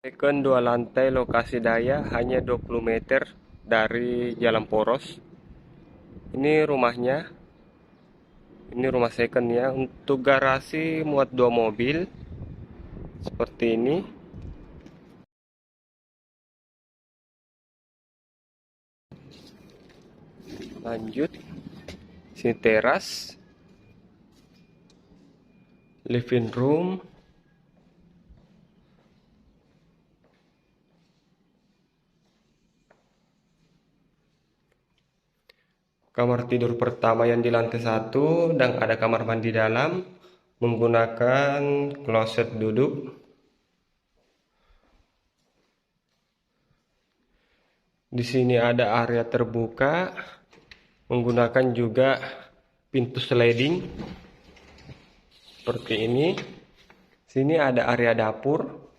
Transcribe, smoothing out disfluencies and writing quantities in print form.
Second 2 lantai lokasi daya hanya 20 meter dari jalan poros. Ini rumahnya. Ini rumah second ya. Untuk garasi muat 2 mobil. Seperti ini. Lanjut. Sini teras. Living room. Kamar tidur pertama yang di lantai 1 dan ada kamar mandi dalam menggunakan kloset duduk. Di sini ada area terbuka menggunakan juga pintu sliding seperti ini. Sini ada area dapur.